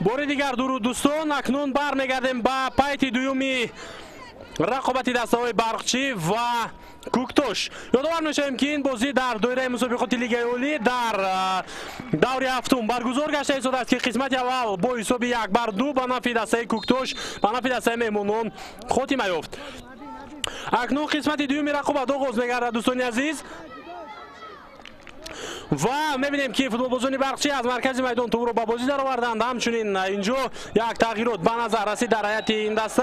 باری دیگر درود دوستان، اکنون برمیگردیم با پایت دومی رقابت دسته‌های برقچی و کوکتوش. یادآور میشیم که این بازی در دایره مسابقات لیگ اولی در دور هفتم برگزار گشته است که قسمت اول با حساب 1-2 به نفع دسته کوکتوش به نفع دسته مهمانان خاتمه یافت. اکنون قسمت دوم رقابت آغاز می‌گردد دوستان عزیز و میبینیم که فوتبال بازان برقچی از مرکز میدان توپ رو به بازی در آوردند. همچنین اینجا یک تغییرات به نظر رسید در هیئت این دسته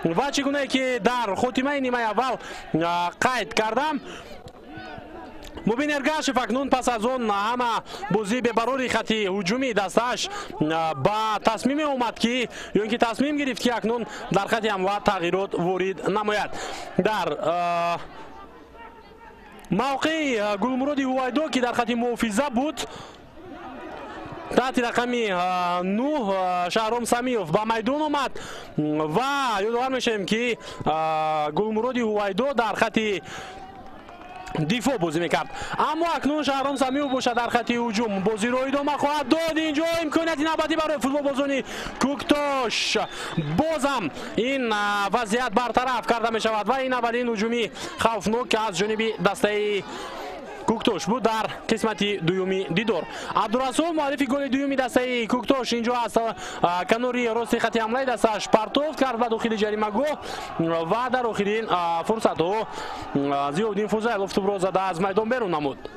و چگونه که در خاتمه نیمه اول قید کردم. مبین ارگاشف اکنون پس از اون همه بازی به برای خطی هجومی دستش با تصمیم اومد که یا اینکه تصمیم گرفت که اکنون در خط حمله تغییرات وارد نماید. در موقع گلمراد هویدو که در خط محافظه بود تحت رقم 9 شهرام سمیوف به میدان آمد و یادآور میشیم که گلمراد هویدو در خط دیفو بازی میکرد، اما اکنون شهرام سمیوف باشد در خط هجوم. بازی رو ادامه خواهد داد. اینجا امکانیت نباتی برای فوتبال بازانی کوکتوش. بازم این وضعیت برطرف کرده می شود و این اولین هجومی خوفناک از جانب دسته کوکتوش بود در قسمت دومی دیدار. عبدالرسول معرفی گل دومی دسته کوکتوش اینجا از کناری راست خط حمله دستش پرتافت کرد و داخل جریمه گاه و در آخرین فرصت ها ضیاءالدین فضیل توپ را زده از میدان بیرون نمود.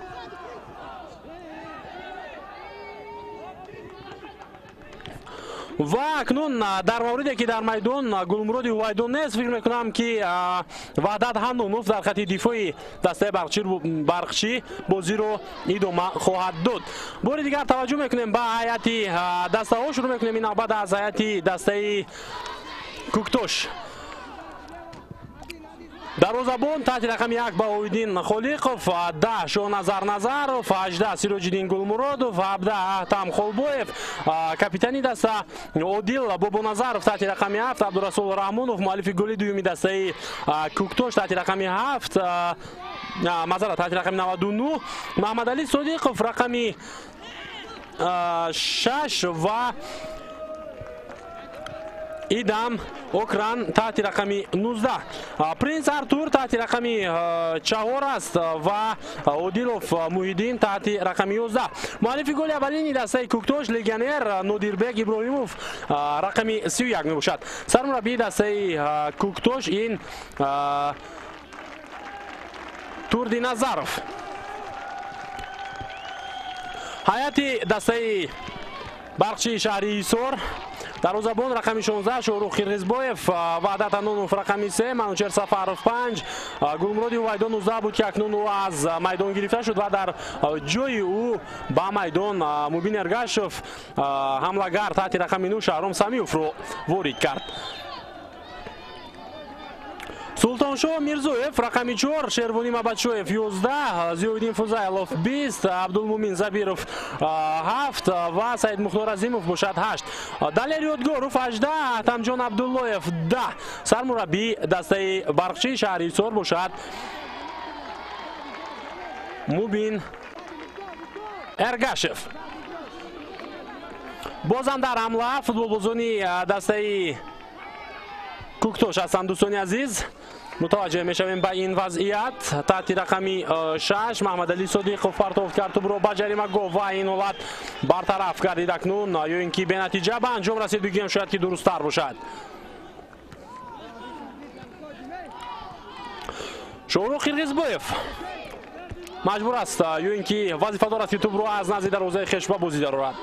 و اکنون در موردی که در میدان گلمراد هویدو نیست، فکر میکنم که وحدت هندونوف در خط دفاعی دسته برقچی بازی رو ادامه خواهد داد. بار دیگر توجه میکنیم به هیئت دسته ها. شروع میکنیم این بعد از هیئت دسته کوکتوش. دروازه‌بان تحت رقم 1 بهاءالدین خالقов، 10 شاهنظر نظرов، 18 سیراج‌الدین گلمرادov، 17 احتم خالبویف. کاپیتانی دسته عادل بابانظرов تحت رقم 7، عبدالرسول رحمانов مؤلف گل دومی دسته کوکتوش تحت رقم 7 معذرت تحت رقم 99، محمد علی صادقov رقم 6 و ایدم اوکران تحت رقم 19. پرنس ارتور تحت رقم 4 است و عادلوف محیدین تحت رقم 11. مؤلف گل اولین دسته کوکتوش لگیونر نادیربک ابراهیموف رقم 31 می باشد. سرمربی دسته کوکتوش این توردی نظرов. هیئت دسته برقچی شهری ایسور دروازه‌بان رقم 16 شاروخ قرغیزبایف، وحدت هندونوف رقم 3، منوچهر سفرov 5، گلمراد هویدو 19 بود که اکنون او از میدان گرفته شد و در جای او با میدان مبین ارگاشف حمله‌گر تحت رقم 9 شهرام سمیوف رو وارد کرد. سلطانشاه میرزویف رقم 4، شیروانی مبادشویف 11، ضیاءالدین فضیلov 20، عبدالمومن زبیرov 7 و سعید مختار عظیمov باشد 8. دلیل یادگارov 18، احتمجان عبداللهیف 10. سرمربی دسته برقچی شهری ایسور باشد مبین ارگاشف. بازم در حمله فوتبال بازانی دسته کوکتوش هستند دوستان عزیز. متوجه میشویم به این وضعیت. تحت رقم 6 محمد علی صادقov پرتافت کرد توپ رو به جریمه گاه و این حالت برطرف گردید اکنون یا اینکه به نتیجه به انجام رسید بگیم شاید که درست تر باشد. شاروخ قرغیزبایف مجبور است یا اینکه وظیفه دارد که توپ رو از نزد دروازه خویش به بازی درآورد.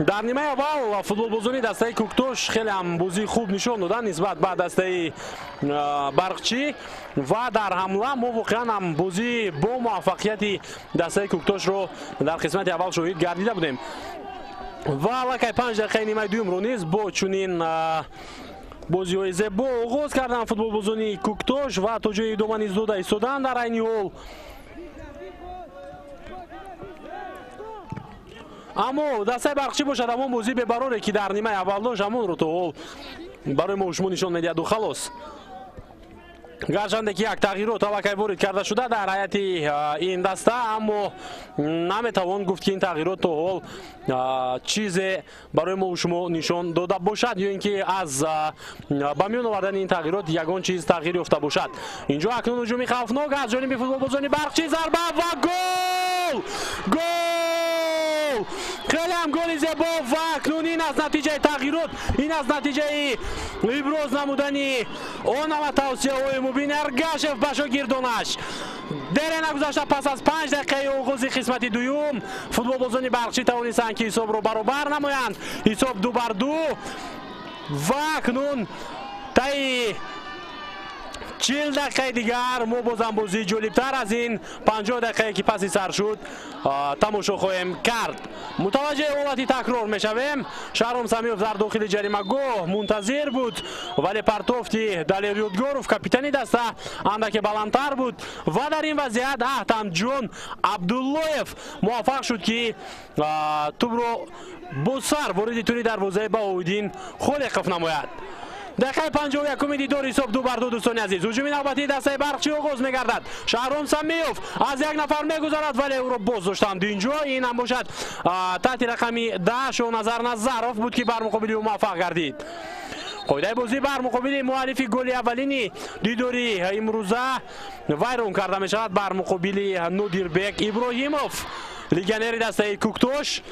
در نیمه اول فوتبال بازانی دسته کوکتوش خیلی هم بازی خوب نشون دادن نسبت به دسته برقچی و در حمله ما واقعا هم بازی با موفقیت دسته کوکتوش رو در قسمت اول شاهد گردیده بودیم و الکی 5 دقیقه نیمه دوم رو نیز با چنین بازی های زیبا آغاز کردن فوتبال بازانی کوکتوش و تا جای ادامه نیز داده ایستادن. در این حال اما دسته برقچی باشد همون بازی به براره که در نیمه اول داشت همون رو تو برای ما شما نشان میدهد و خلاص. гарчанде ки як тағйирот аллакай ворид карда шуда дар ҳайати ин даста, аммо наметавон гуфт ки ин тағйирот то ҳол чизе барои мо шумо нишон дода бошад ё ин ки аз ба миён овардани ин тағйирот ягон чиз тағйир ёфта бошад. Инҷо акнун ҳуҷуми хавфнок аз ҷониби футболбозони Барқчӣ, зарба ва гол! Гол! Хеле ҳам голи зебо ва акнун ин аз натиҷаи тағйирот, ин аз натиҷаи иброз намудани он ама тавсияҳои Мубин Эргашев ба шогирдонаш. Дере нагузашта пас аз 5 дақиқаи оғози қисмати дуюм футболбозони Барқчӣ тавонистанд ки ҳисобро баробар намоянд. Ҳисоб 2-2 ва акнун таи 40 дақиқаи дигар мо бозам бозии ҷолибтар аз ин 50 дақиқае ки паси сар шуд тамошо хоҳем кард. Мутаваҷҷеҳи ҳолати такрор мешавем. Шаҳром Самиёв дар дохили ҷаримагоҳ мунтазир буд, вале партофти Далер Ёдгоров капитани даста андаке баландтар буд ва дар ин вазъият Аҳтамҷон Абдуллоев муваффақ шуд ки тӯбро бо сар вориди тури дарвозаи Баҳоуддин Холиқов намояд. دقیقه 51 دیدار حساب 2-2 دوستان عزیز. هجوم نوبتی دسته برقچی آغاز می‌گردد. شهرام سمیوف از یک نفر می‌گذرد ولی او را باز داشتند اینجا. این هم باشد تحت رقمی 10 شو نظر نظرف بود که بر مقابل او موفق گردید. قاعده بازی بر مقابل مؤلف گل اولینی دیداری امروزه وایرون کرده می‌شود بر مقابل نودیربک ابراهیموف لیگنری دسته کوکتوش.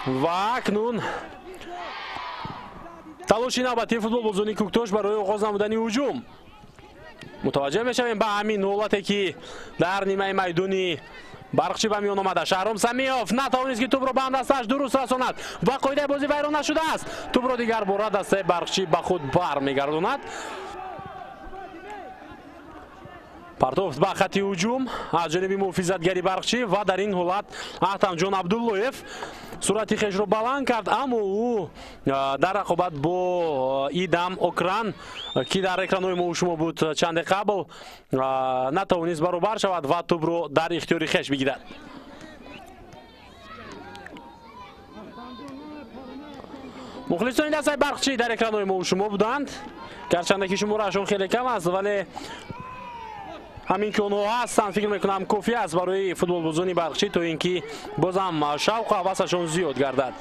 و اکنون تلاشی نوبتی فوتبالبازی کوکتوش برای آغاز نمودن هجوم. متوجه میشویم به همین حالتی که در نیمه میدانی برقچی به میان آمده. شهرام سمیوف نتوانست که توپ را به دستش درست رساند و قاعده بازی ویران نشده است. توپ را دیگر بار دسته برقچی به خود برمیگرداند. партофт ба хати ҳуҷум аз ҷониби муҳофизатгари Барқчӣ ва дар ин ҳолат Аҳтамҷон Абдуллоев сурати хешро баланд кард, аммо ӯ дар рақобат бо Идам Окран ки дар экранҳои мо шумо буд чанде қабл натавонист баробар шавад ва тӯбро дар ихтиёри хеш бигирад. мухлисони дастаи Барқчӣ дар экранҳои мо шумо буданд, гарчанде ки шумораашон хеле кам аст, вале ҳамин ки онҳо ҳастанд фикр мекунам кофӣ аст барои футболбозони Барқчӣ то ин ки бозам шавқу ҳавасашон зиёд гардад.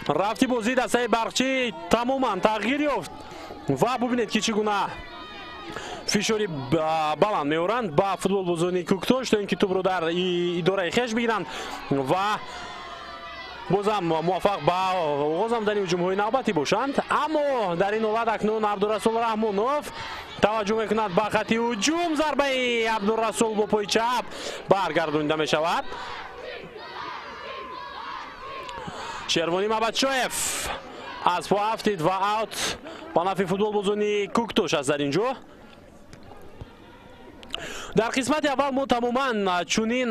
рафти бозии дастаи Барқчӣ тамоман тағйир ёфт ва бубинед ки чӣ гуна фишори баланд меоранд ба футболбозони Куктош то ин ки тӯбро дар идораи хеш бигиранд ва бозам муваффақ ба оғоз намудани ҳуҷумҳои навбатӣ бошанд. Аммо дар ин ҳолат акнун Абдурасул Раҳмонов таваҷҷӯҳ мекунад ба хати ҳуҷум. зарбаи Абдурасул бо пои чап баргардонида мешавад. Шервони Мабадшоев аз по ҳафтид ва аут ба нафи футболбозони Куктош аст дар ин ҷо. дар қисмати аввал мо тамоман чунин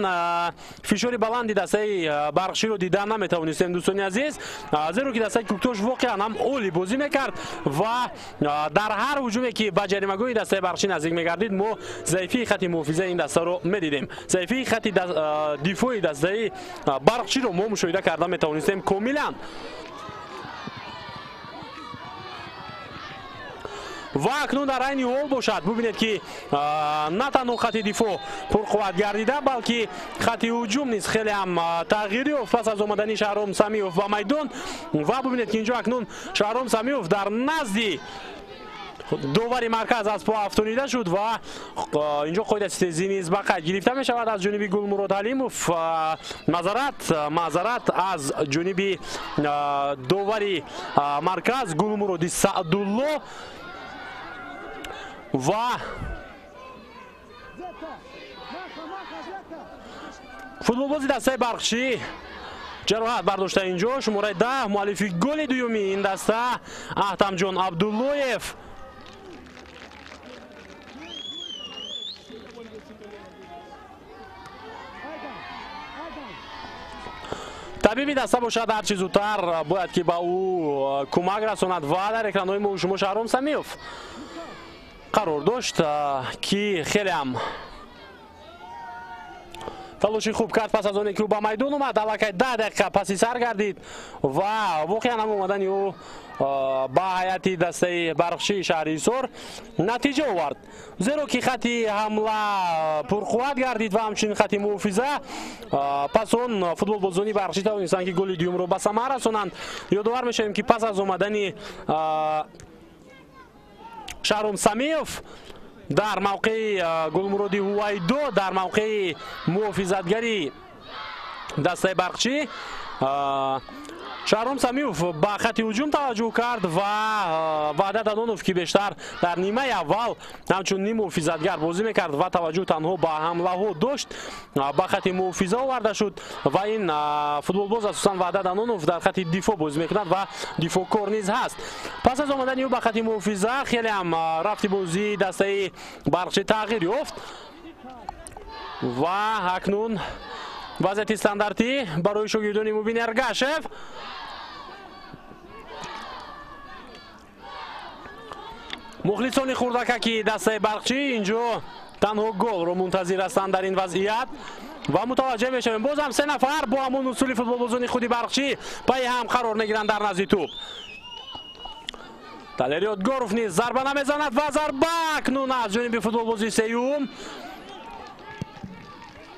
фишори баланди дастаи Барқчиро дидан наметавонистем дӯстони азиз, зеро ки дастаи Куктош воқеан ҳам оли бозӣ мекард ва дар ҳар ҳуҷуме ки ба ҷаримагоҳи дастаи Барқчӣ наздик мегардид мо заифии хати муҳофизаи ин дастаро медидем. заифии хати дифои дастаи Барқчиро мо мушоҳида карда метавонистем комилан. ва акнун дар айни ҳол бошад бубинед ки на танҳо хати дифоъ пурқувват гардида, балки хати ҳуҷум низ хеле ҳам тағйир ёфт пас аз омадани Шаҳром Самиёв ба майдон. ва бубинед ки инҷо акнун Шаҳром Самиёв дар назди довари марказ аз по афтонида шуд ва инҷо қоидаи тезӣ низ ба қайд гирифта мешавад аз ҷониби Гулмурод Ҳалимов. маъзарат аз ҷониби довари марказ Гулмуроди Саъдулло. ва футболбози дастаи Барқчӣ ҷароҳат бардошта инҷо. шумораи 10 муаллифи голи дуюми ин даста Аҳтамҷон Абдуллоев. табиби даста бошад ҳарчи зудтар бояд ки ба ӯ кӯмак расонад ва дар экранҳои мо шумо Шаҳром Самиёв қарор дошт ки хелеам талоши хуб кард пас аз оне ки ӯ ба майдон омад. аллакай 10 дақиқа паси сар гардид ва воқеан ҳам омадани ӯ ба ҳайати дастаи Барқшии шаҳри Ҳисор натиҷа овард, зеро ки хати ҳамла пурқувват гардид ва ҳамчунин хати муҳофиза. пас он футболбозони Барқшӣ тавонистанд ки голи дуюмро ба самар расонанд. ёдовар мешавем ки пас аз омадани Шаҳром Самиев дар мавқеи Гулмуроди Ҳувайдо дар мавқеи муҳофизатгари дастаи Барқшӣ Шаҳром Самиев ба хати ҳуҷум таваҷҷӯҳ кард ва Ваҳдат Адонов ки бештар дар нимаи аввал ҳамчун ним муҳофизатгар бозӣ мекард ва таваҷҷӯҳ танҳо ба ҳамлаҳо дошт, ба хати муҳофиза оварда шуд ва ин футболбоз асосан Ваҳдат Адонов дар хати дифо бозӣ мекунад ва дифоъкор низ ҳаст. пас аз омадани ӯ ба хати муҳофиза хелеам рафти бозии дастаи Барқшӣ тағйир ёфт ва акнун вазъияти стандартӣ барои шогирдони Мубин Эргашев. мухлисони хурдакаки дастаи Барқшӣ инҷо танҳо голро мунтазир ҳастанд дар ин вазъият ва мутаваҷҷеҳ мешавем боз ҳам 3 нафар бо ҳамон усули футболбозони худи Барқшӣ пайи ҳам қарор мегиранд дар назди тӯб. Талер Ёдгоров низ зарба намезанад ва зарба акнун аз ҷониби футболбози сеюм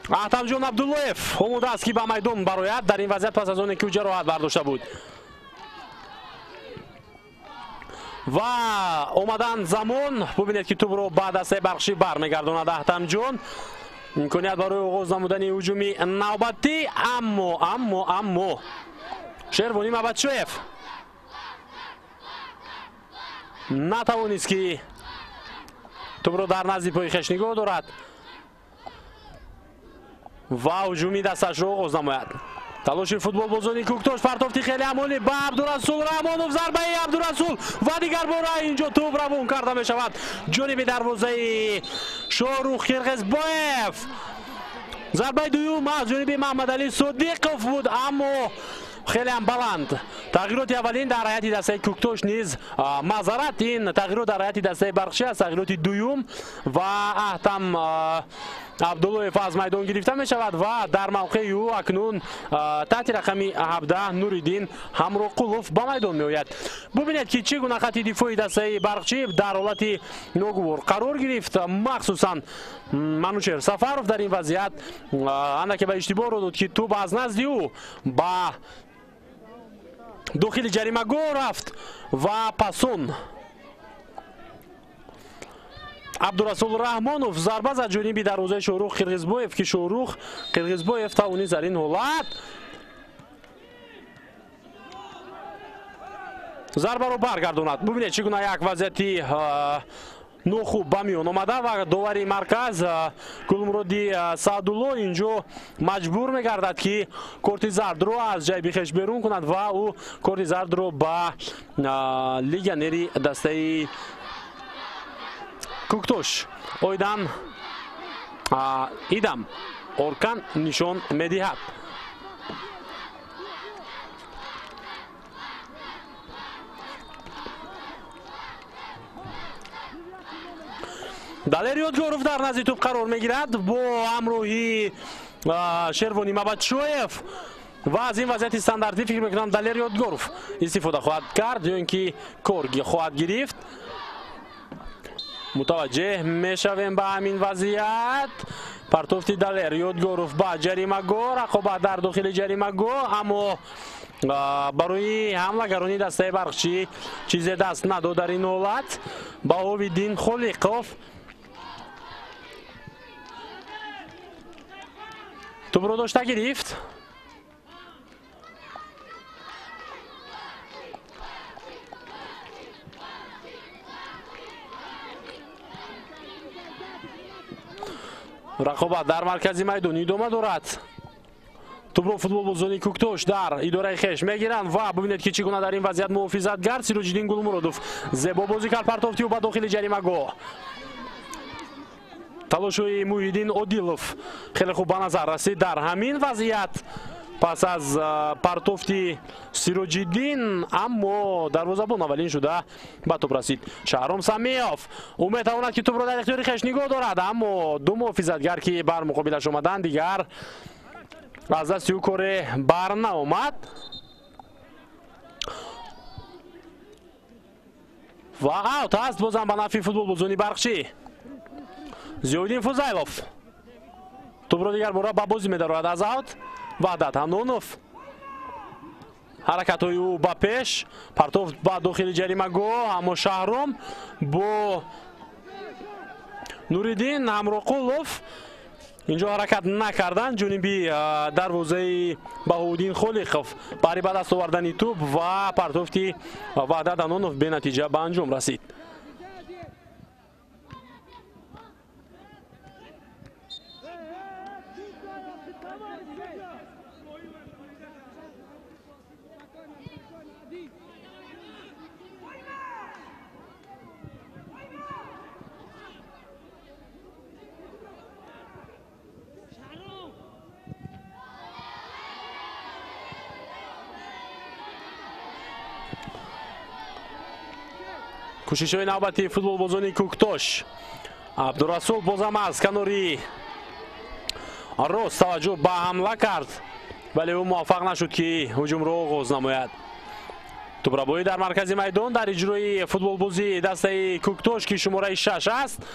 Аҳтамҷон Абдуллоев омодааст ки ба майдон барояд дар ин вазъият пас аз оне ки ӯ ҷароҳат бардошта буд ва омадан замон бубинед ки тӯбро ба дастаи Барқшӣ бармегардонад Аҳтамҷон. имконият барои оғоз намудани ҳуҷуми навбатӣ аммо Шервонӣ Мабадшоев натавонист ки тӯбро дар назди пои хеш нигоҳ дорад ва ҳуҷуми дасташро оғоз намояд. талоши футболбозони Кӯктош партофти хеле амонӣ ба Абдурасул Раҳмонов зарбаи Абдурасул ва дигар бора инҷо тӯб равон карда мешавад ҷониби дарвозаи Шоҳрух Қирғизбоев. зарбаи дуюм аз ҷониби Маҳмадалӣ Содиқов буд аммо хелеам баланд. тағйироти аввалин дар ҳайати дастаи Кӯктош низ мазарат ин тағйирот дар ҳайати дастаи Барқшӣ аст. тағйироти дуюм ва Аҳтам Абдуллоев аз майдон гирифта мешавад ва дар мавқеи ӯ акнун таҳти рақами 17 Нуриддин Ҳамроқулов ба майдон меояд. бубинед ки чӣ гуна хати дифои дастаи Барқшӣ дар ҳолати ногувор қарор гирифт. махсусан Манушер Сафаров дар ин вазъият андаке ба иштибоҳ ро дод ки тӯб аз назди ӯ ба дохили ҷаримагоҳ рафт ва пасон Абдурасул Раҳмонов зарба зад ҷониби дарвозаи Шоҳрух Қирғизбоев ки Шоҳрух Қирғизбоев тавонист дар ин ҳолат зарбаро баргардонад. бубинед чӣ гуна як вазъияти нохуб ба миён омада ва довари марказ Гулмуроди Саъдулло инҷо маҷбур мегардад ки корти зардро аз ҷайби хеш берун кунад ва ӯ корти зардро ба легионери дастаи Кӯктош Ойдан Идам Оркан нишон медиҳад. Далер Ёдгоров дар назди тӯб қарор мегирад бо ҳамроҳи Шервонӣ Мабадшоев ва аз ин вазъияти стандартӣ фикр мекунам Далер Ёдгоров истифода хоҳад кард ё ин ки кор хоҳад гирифт. мутаваҷҷеҳ мешавем ба ҳамин вазъият. партофти Далер Ёдгоров ба ҷаримагоҳ рақобат дар дохили ҷаримагоҳ аммо барои ҳамлагарони дастаи Барқшӣ чизе даст надод дар ин ҳолат. Баҳовиддин Холиқов тӯбро дошта гирифт. рақобат дар маркази майдон идома дорад. тӯбро футболбозони Кӯктош дар идораи хеш мегиранд ва бубинед ки чӣ гуна дар ин вазъият муҳофизатгар Сироҷиддин Гулмуродов зебо бозӣ кард партофти ӯ ба дохили ҷаримагоҳ. талошҳои Муҳиддин Одилов хеле хуб ба назар расид дар ҳамин вазъият پس از پرتوفتی سیروجیدین، اما دروازه‌بان اولین شده به توپ رسید. شهرام سمیوف او میتواند که توپ را در اختیار خویش نگاه دارد، اما دو محافظتگر که بر مقابلش آمدند دیگر از دست او کار بر نآمد و اوت است. بازم به نفع فوتبال بازونی برخچی. زیودین فوزایلوف توپ را دیگر بار به بازی می‌دارد از اوت. وحدت حنونوف حرکت های او به پیش، پرتوف به داخل جریمه گاه، اما شهرام با نوریدین همراقولوف اینجا حرکت نکردن. جانبی دروازه بهاءالدین خالقوف برای به دست آوردن توپ و پرتوفتی وحدت حنونوف به نتیجه به انجام رسید. کوشش های نوبتی فوتبال بازونی کوکتوش. عبدالرسول بازم از کناری راست توجه به حمله کرد ولی او موفق نشد که هجوم را آغاز نماید. توپربایی در مرکز میدان در اجرای فوتبال بازی دسته کوکتوش که شماره 6 است.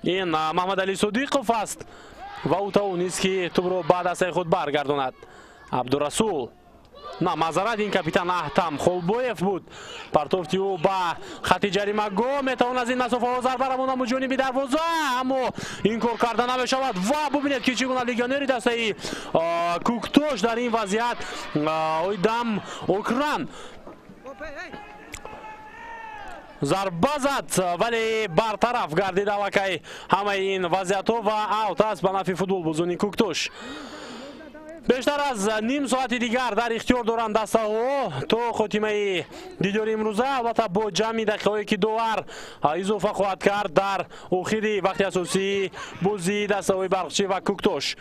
این محمد علی صدیقوف است و او توانست که توپ را به دسته خود برگرداند. عبدالرسول نه معذرت این کاپیتان احتم خلبویف بود. پرتوفتی او به خط جریمه گاه میتواند از این مسافه ضربه را بزند جانب دروازه، اما این کار کرده نمیشود و ببینید که چگونه لیگیونری دسته کوکتوش در این وضعیت اویدم اوکران ضربه زد ولی برطرف گردید الکی همه این وضعیت ها و اوت است به نفع فوتبال بازونی کوکتوش. بیشتر از نیم ساعت دیگر در اختیار دارند دسته ها تا خاتمه دیدار امروزه. البته با جمعی دقیقه‌ای که دوار اضافه خواهد کرد در آخری وقت اساسی بازی دسته های برقچی و کوکتوش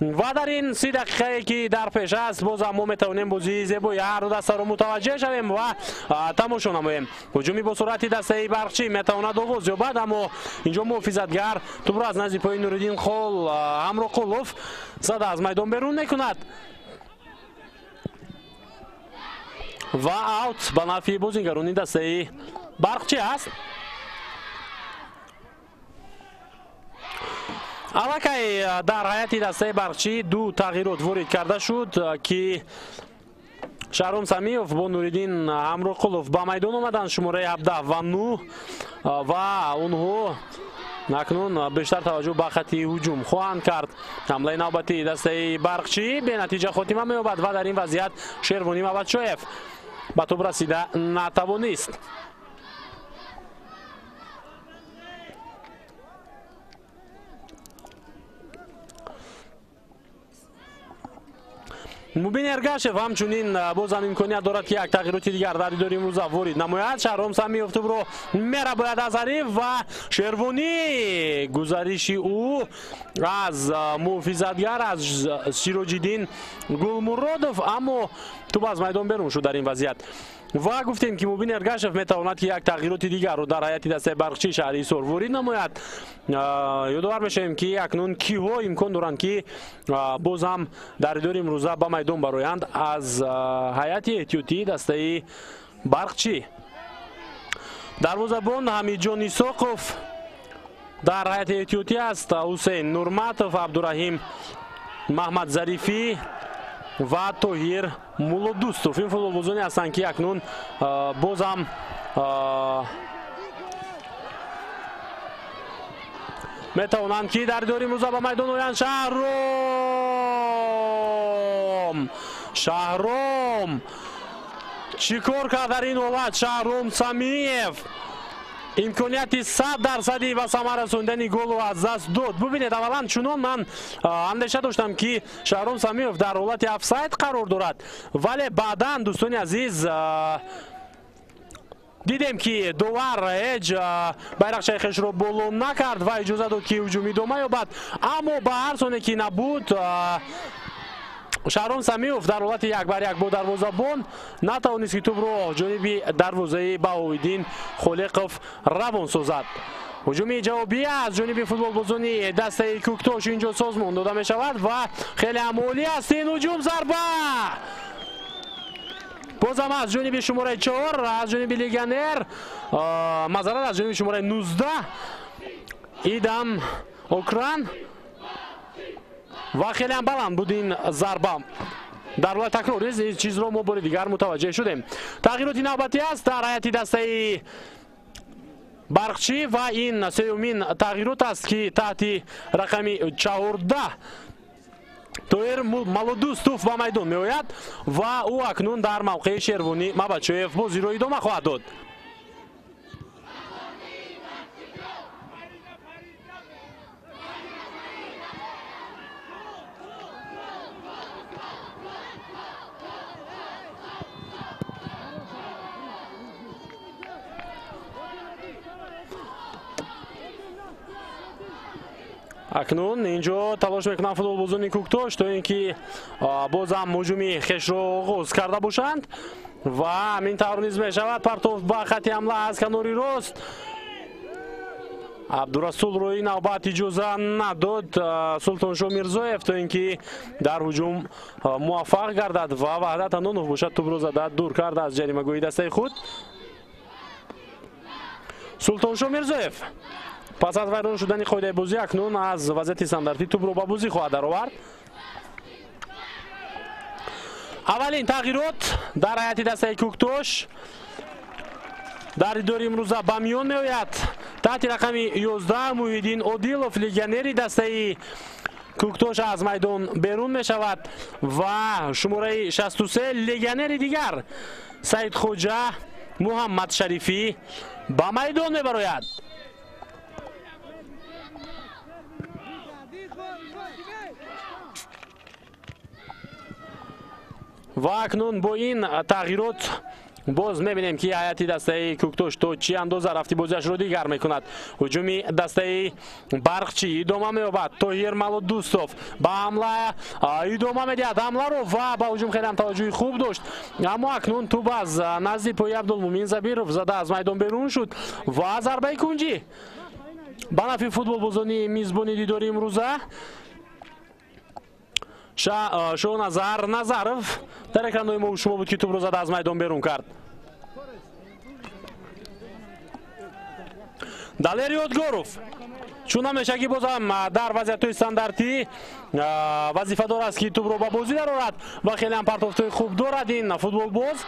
و در این 30 دقیقه که در پیش است باز ما میتونیم بازی زیبای هر دو دسته رو متوجه شویم و تماشا نماییم. هجومی با سرعت دسته برقچی میتواند آغاز یابد، اما اینجا محافظتگر توپ را از نزد پای نوریدین همراقولوف زده از میدان بیرون میکند و اوت به نفع بازیگران دسته برقچی است. الکی در حیات دسته برقچی دو تغییرات وارد کرده شد که شهرام سمیوف با نوریدین همراقولوف به میدان آمدند، شماره 17 و 9 و اونها اکنون بیشتر توجه به خط هجوم خواهند کرد. حمله نوبتی دسته برقچی به نتیجه خاتمه می‌یابد و در این وضعیت شیروانی مبدشویف به توپ رسیده نتوانست. مبین ارگاشف همچنین بازم امکانیت دارد که یک تغییرات دیگر در دیدار امروز وارد نماید. شهرام سمیوف توپ رو میره باید از حریف و شیروانی گزارشی او از محافظتگر از سیروجیدین گلمرادوف، اما توپ از میدان بیرون شد در این وضعیت و گفتیم که مبین ارگاشف میتواند که یک تغییرات دیگر رو در حیات دسته برقچی شهریسور وارد نماید. یادآور میشیم که اکنون کیها امکان دارند که بازم در دیدار امروزه به میدان برآیند از حیات احتیاطی دسته برقچی. دروازه‌بان حمیدجان ایساقوف در حیات احتیاطی است. حسین نورمتوف، عبدالرحیم محمد ظریفی و طاهیر مولودوستوف این فوتبال بازانی هستند که اکنون بازم میتوانند که در دیدار امروزه به میدان آیند. شهرام چیکار کرد در این حالت؟ شهرام سمیوف امکانیت 100% و ثمر رساندن گل رو از دست داد. ببینید اولا چنان من اندیشه داشتم که شهرام سمیوف در حالت افساید قرار دارد، ولی بعدا دوستان عزیز دیدیم که دوار هیچ بیرقچه خیش رو بلند نکرد و اجازه داد که هجوم ادامه یابد، اما به هر سونه که نبود Шаҳром Самиёв дар ҳолати 1-1 бо дарвозабон натавонист ки тӯбро ҷониби дарвозаи Баҳоиддин Холиқов равон созад. ҳуҷуми ҷавобӣ аз ҷониби футболбозони дастаи Кӯктош инҷо созмон дода мешавад ва хеле амолӣ аст ин ҳуҷум. Зарба бозам аз ҷониби шумораи 4 аз ҷониби легионер, мазарат аз ҷониби шумораи 19 Идам Окран ва хеле ам баланд буд ин зарба. дар ҳолати такрор ин чизро мо бори дигар мутаваҷҷеҳ шудем. тағйироти навбатӣ аст дар ҳайати дастаи Барқчӣ ва ин сеюмин тағйирот аст ки таҳти рақами 14 Тоир Малодустов ба майдон меояд ва ӯ акнун дар мавқеи Шервонӣ Мабадшоев бозиро идома хоҳад дод. акнун инҷо талош мекунанд футболбозони Кӯктош то ин ки бозам ҳуҷуми хешро оғоз карда бошанд ва ҳамин тавр низ мешавад. партов ба хати ҳамла аз канори рост. Абдурасулро ин навбат иҷоза надод Султоншоҳ Мирзоев то ин ки дар ҳуҷум муваффақ гардад ва Ваҳдат Анонов бошад тӯбро зада дур карда аз ҷаримагӯҳи дастаи худ. Султоншоҳ Мирзоев пас аз вайрон шудани қоидаи бозӣ акнун аз вазъияти стандартӣ тӯбро ба бозӣ хоҳад даровард. аввалин тағйирот дар ҳайати дастаи Кӯктош дар идори имрӯза ба миён меояд. таҳти рақами 11 Муҳиддин Одилов легионери дастаи Кӯктош аз майдон берун мешавад ва шумораи 63 легионери дигар Саидхоҷа Муҳаммадшарифӣ ба майдон мебарояд. ва акнун бо ин тағйирот боз мебинем ки ҳайати дастаи Кӯктош то чӣ андоза рафти бозиашро дигар мекунад. ҳуҷуми дастаи Барқчӣ идома меёбад. Тоҳир Малодустов ба ҳамла идома медиҳад ҳамларо ва ба ҳуҷум хеле ҳам таваҷҷӯҳи хуб дошт, аммо акнун тӯб аз назди пои Абдулмумин Забиров зада аз майдон берун шуд ва зарбаи кунҷӣ ба нафи футболбозони мизбони дидори имрӯза Шоҳназар Назаров дар экранҳои мо шумо буд ки тӯбро зада аз майдон берун кард. Далер Ёдгоров чуна мешавад ки бозам дар вазъиятҳои стандартӣ вазифадор аст ки тӯбро ба бозӣ дарорад ва хеле ҳам партофтои хуб дорад ин футболбоз.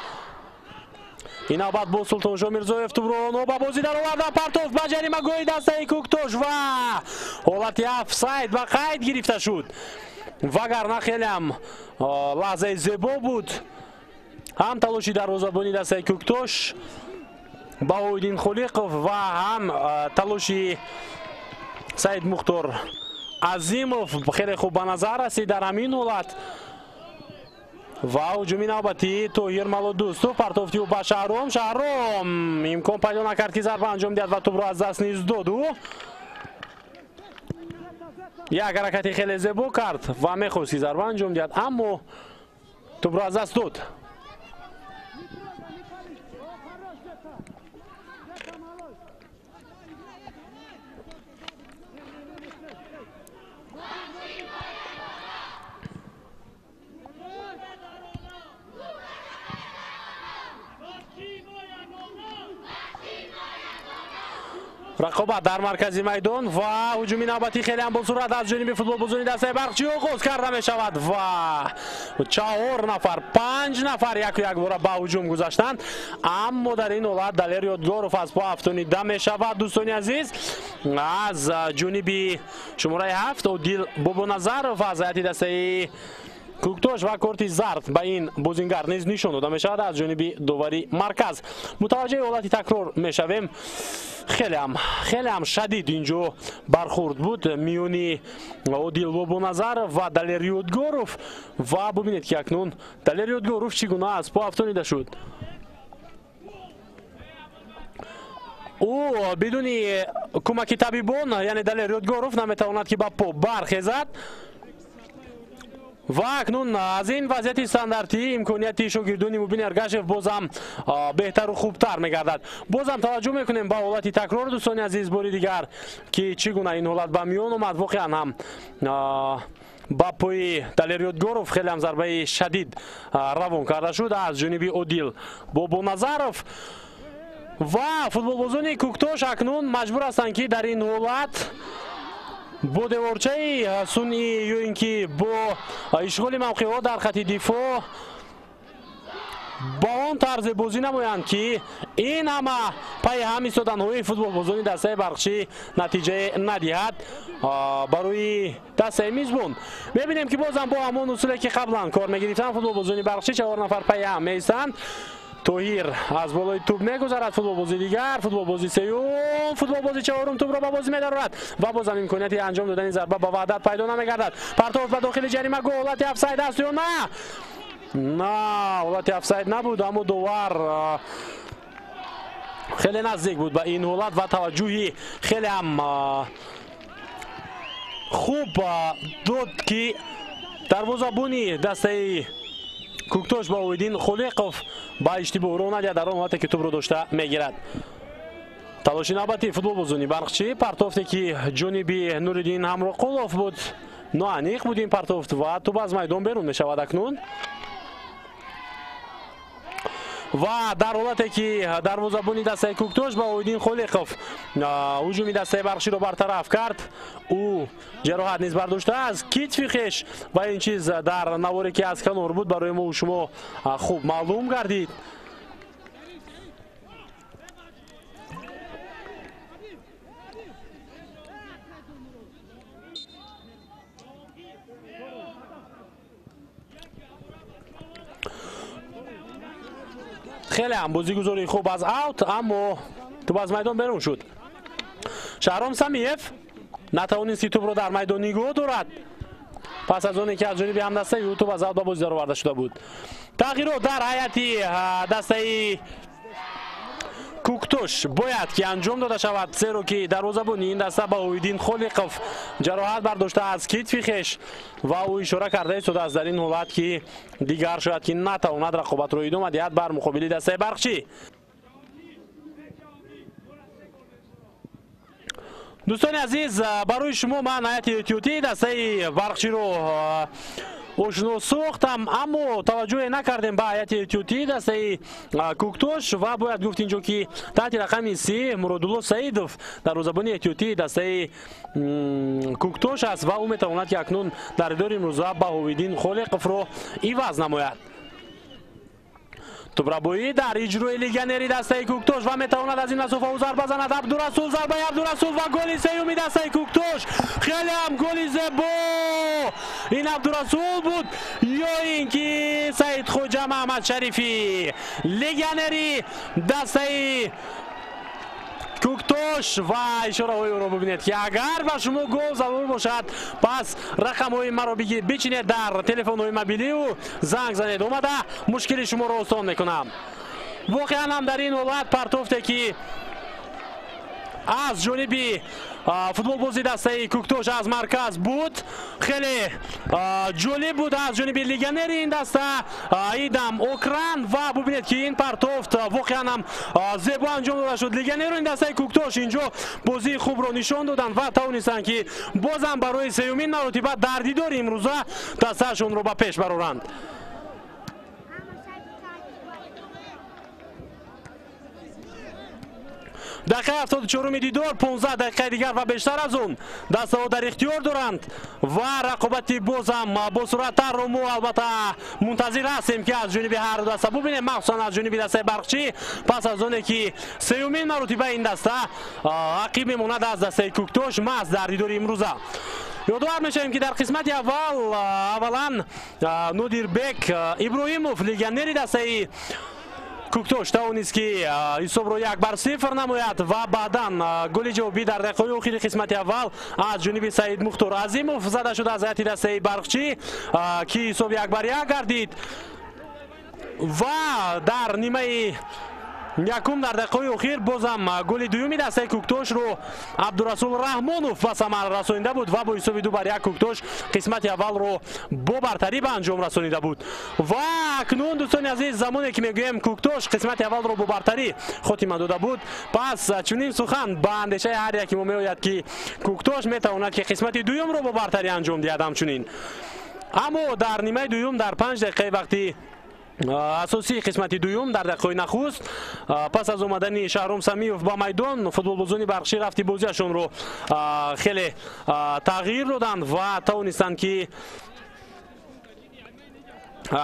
ин навбат бо Султоншоҳ Мирзоев тӯбро ба бозӣ дароварда. партов ба ҷаримагӯҳи дастаи Кӯктош ва ҳолати офсайд ба қайд гирифта шуд. вагарна хеле ҳам лаҳзаи зебо буд. ҳам талоши дарвозабони дастаи Кӯктош Баҳоиддин Холиқов ва ҳам талоши Саид Мухтор Азимов хеле хуб ба назар расид дар ҳамин ҳолат. ва ҳуҷуми навбатӣ Тоҳир Малодустов партофти ӯ ба Шаҳром. Шаҳром имкон пайдо накард ки зарба анҷом диҳад ва тӯбро аз даст низ доду. як ҳаракати хеле зебо кард ва мехост ки зарба анҷом диҳад, аммо тӯбро аз даст дод. рақобат дар маркази майдон ва ҳуҷуми навбатӣ хеле ҳам босурат аз ҷониби футболбозони дастаи Барқчӣ оғоз карда мешавад ва 4 нафар 5 нафар як бора ба ҳуҷум гузаштанд, аммо дар ин ҳолат Далер Ёдгоров аз по ҳафтонида мешавад. дӯстони азиз, аз ҷониби шумораи 7 Одил Бобоназаров аз ҳайати дастаи Кӯктош ва корти зард ба ин бозингар низ нишон дода мешавад аз ҷониби довари марказ. мутаваҷҷеҳи ҳолати такрор мешавем. хеле ҳам шадид инҷо бархурд буд миёни Одил Бобоназаров ва Далер Ёдгоров ва бубинед ки акнун Далер Ёдгоров чӣ гуна аз по афтонида шуд. ӯ бидуни кӯмаки табибон, яъне Далер Ёдгоров наметавонад ки ба по бархезад. ва акнун аз ин вазъияти стандартӣ имконияти шогирдони Мубин Эргашев бозам беҳтару хубтар мегардад. Бозам таваҷҷӯҳ мекунем ба ҳолати такрор дӯстони азиз бори дигар ки чӣ гуна ин ҳолат ба миён омад. Воқеан ҳам ба пои Далер Ёдгоров хеле ҳам зарбаи шадид равон карда шуд аз ҷониби Одил Бобоназаров ва футболбозони Куктош акнун маҷбур ҳастанд ки дар ин ҳолат бо деворчаи сунъӣ ё ин ки бо ишғоли мавқеъҳо дар хати дифоъ ба он тарзе бозӣ намоянд ки ин ҳама пайи ҳам истоданҳои футболбозони дастаи Барқчӣ натиҷае надиҳад барои дастаи мизбон. Мебинем ки бозам бо ҳамон усуле ки қаблан кор мегирифтанд футболбозони Барқчӣ 4 нафар пайи ҳам меистанд. Тоҳир аз болои тӯб мегузарад. Футболбози дигар, футболбози сеюм, футболбози чаҳорум тӯбро ба бозӣ медарорад ва бозам имконияти анҷом додани зарба ба ваҳдат пайдо намегардад. Партов ба дохили ҷарима гол. ҳолати офсайд аст ё на? На, ҳолати офсайд набуд, аммо довар хеле наздик буд ба ин ҳолат ва таваҷҷӯҳи хеле ҳам хуб дод ки дарвозабони дастаи Куктош Баҳоиддин Холиқов ба иштибоҳ роҳ надиҳад дар он ҳолате ки тӯбро дошта мегирад. Талоши навбати футболбозони Барқчӣ. Партофте ки ҷониби Нуриддин Ҳамроқулов буд, ноаниқ буд ин партофт ва тӯб аз майдон берун мешавад акнун. ва дар ҳолате ки дарвозабони дастаи Куктош Баҳоиддин Холиқов ҳуҷуми дастаи Барқчиро бартараф кард, ӯ ҷароҳат низ бардоштааст. китфи хеш ва ин чиз дар наворе ки аз канор буд барои мо шумо хуб маълум гардид. خیلی هم بازیگزاری خوب از اوت، اما توپ از میدان بیرون شد. شهرام سمیف نتوانست توپ رو در میدان نگاه دارد. پس از اونی که از جانب همدسته او توپ از اوت به بازی درآورده شده بود. تغییرات در هیئت دسته کوکتوش باید که انجام داده شود، زیرا که دروازه‌بانی این دسته بهاءالدین خالقов جراحت برداشته از کتف خویش و او اشاره کرده است از در این حالت که دیگر شاید که نتواند رقابت رو ادامه دهد بر مقابل دسته برقچی. دوستان عزیز، برای شما من هیئت احتیاطی دسته برقچی رو آشنا ساختم، اما توجه نکردیم به هیئت احتیاطی دسته کوکتوش و باید گفت اینجا که تحت رقم 3 مرادالله سعیدов دروازه‌بان احتیاطی دسته کوکتوش است و او میتواند که اکنون در اداره امروزه بهاءالدین خالقов رو عوض نماید. توبرابویی در اجرای لیگنری دسته کوکتوش و میتواند از این مسافه او ضربه بزند. عبدالرسول ضربه عبدالرسول و گل سوم دسته کوکتوش. خیلی هم گل زیبا این عبدالرسول بود یا اینکه سعید خوجا محمد شریفی لیگنری دسته کوکتوش و اشاره های او رو ببینید که اگر به شما گل ضرور باشد پس رقم های مرا بچینید در تلفن های موبیلی و زنگ زنید، اومده مشکل شما رو آسان میکنم. واقعا هم در این حالت پرتوفته که از جانبی فوتبال بازی دسته کوکتوش از مرکز بود، خیلی جالب بود از جانب لیگنر این دسته ایدم اوکران و ببینید که این پرتوفت واقعا هم زیبا انجام داده شد. لیگنر این دسته کوکتوش اینجا بازی خوب رو نشان دادن و توانستند که بازم برای سومین مرتبه در دیدار امروزه دستهشون رو به پیش برورند. دقیقه 74 دیدار، 15 دقیقه دیگر و بیشتر از اون دسته ها در اختیار دارند و رقابتی بازم با سرعت رو ما البته منتظر هستیم که از جانب هر دسته ببینیم، مخصوصا از جانب دسته برقچی پس از اونه که سومین مرتبه این دسته عقیب میماند از دسته کوکتوش محض در دیدار امروزه. یادآور میشیم که در قسمت اولا نودیربек иброимов لیگنری دسته کوکتوش توانست که حساب رو 1-0 نماید و بعدا گل جوابی در دقیقه آخر قسمت اول از جانب سعید مختار عظیمov زده شد از هیئت دسته برقچی که حساب 1-1 گردید و در نیمه якум дар дақиқаҳои охир бозам голи дуюми дастаи Куктошро Абдурасул Раҳмонов ба самар расонида буд ва бо ҳисоби 2-1 Куктош қисмати аввалро бо бартарӣ ба анҷом расонида буд. Ва акнун дӯстони азиз, замоне ки мегӯем Куктош қисмати аввалро бо бартарӣ хотима дода буд, пас чунин сухан ба андешаи ҳар яки мо меояд ки Куктош метавонад ки қисмати дуюмро бо бартарӣ анҷом диҳад ҳамчунин. аммо дар нимаи дуюм дар 5 дақиқаи вақти асосии қисмати дуюм дар дақиқаҳои нахуст пас аз омадани Шаҳром Самиев ба майдон футболбозони Барқшӣ рафти бозиашонро хеле тағйир доданд ва тавонистанд ки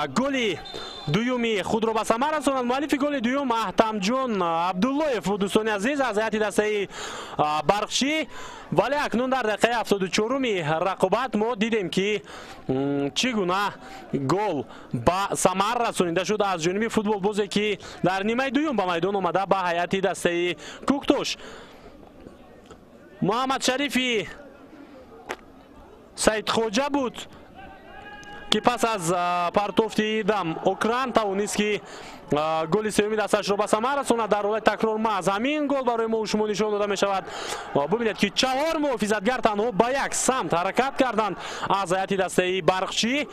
голи дуюми худро ба самар расонанд. муаллифи голи дуюм Аҳтамҷон Абдуллоев буд дӯстони азиз аз ҳайати дастаи Барқшӣ. вале акнун дар дақиқаи 74-уми рақобат мо дидем ки чӣ гуна гол ба самар расонида шуд аз ҷониби футболбозе ки дар нимаи дуюм ба майдон омада ба ҳайати дастаи Куктош. Муҳаммадшарифи Саидхоҷа буд ки пас аз партофти дам Окран тавонист ки голи сеюми дасташро ба самар расонад. дар ҳолати такрор маҳз ҳамин гол барои мо шумо нишон дода мешавад. бубинед ки 4 муҳофизатгар танҳо ба як самт ҳаракат карданд аз ҳайати дастаи Барқшӣ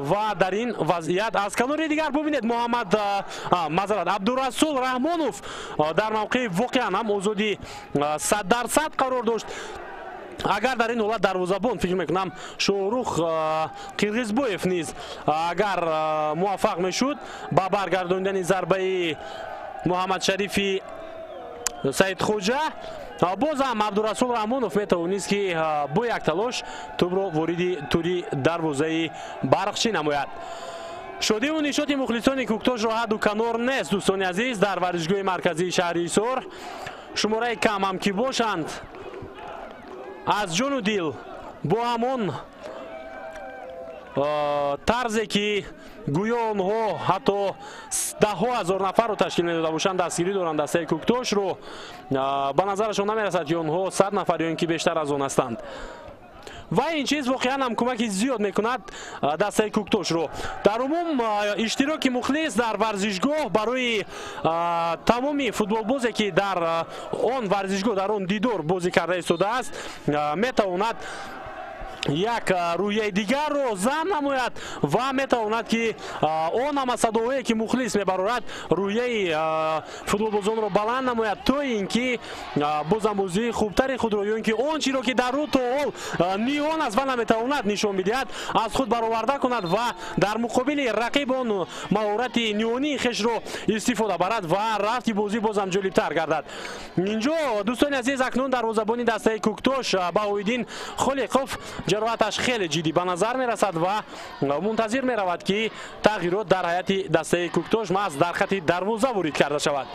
ва дар ин вазъият аз канори дигар бубинед Абдурасул Раҳмонов дар мавқеи воқеан ҳам озоди 100% қарор дошт. агар дар ин ҳолат дарвозабон фикр мекунам Шоҳрух Қирғизбоев низ агар муваффақ мешуд ба баргардонидани зарбаи Муҳаммадшарифи Саидхоҷа, бозам Абдурасул Раҳмонов метавонист ки бо як талош тӯбро вориди тури дарвозаи Барқшӣ намояд. шодиву нишоти мухлисони Куктошро ҳадду канор нест дӯстони азиз. дар варзишгоҳи марказии шаҳри Ҳисор шумораи кам ҳам ки бошанд, аз ҷону дил бо ҳамон тарзе ки гӯё онҳо ҳатто даҳҳо ҳазор нафарро ташкил медода бошанд дастгирӣ доранд дастаи Куктошро. ба назарашон намерасад ки онҳо 100 нафар ё ин ки бештар аз он ҳастанд. ва ин чиз воқеан ҳам кӯмаки зиёд мекунад дастаи Куктошро. дар умум иштироки мухлис дар варзишгоҳ барои тамоми футболбозе ки дар он варзишгоҳ дар он дидор бозӣ карда истодааст метавонад як рӯҳияи дигарро зам намояд ва метавонад ки он ҳама садоҳое ки мухлис мебарорад рӯҳияи футболбозонро баланд намояд то ин ки бозанбозии хубтари худро ё ин ки он чиро ки дар рӯ то ҳол ниҳон аз ва наметавонад нишон бидиҳад аз худ бароварда кунад ва дар муқобили рақиб он маҳорати ниҳонии хешро истифода барад ва рафти бозӣ бозам ҷолибтар гардад. инҷо дӯстони азиз акнун дарвозабони дастаи Куктош Баҳоиддин Холиқов ҷароҳаташ хеле ҷиддӣ ба назар мерасад ва мунтазир меравад ки тағйирот дар ҳайати дастаи Куктош маҳз дар хати дарвоза ворид карда шавад.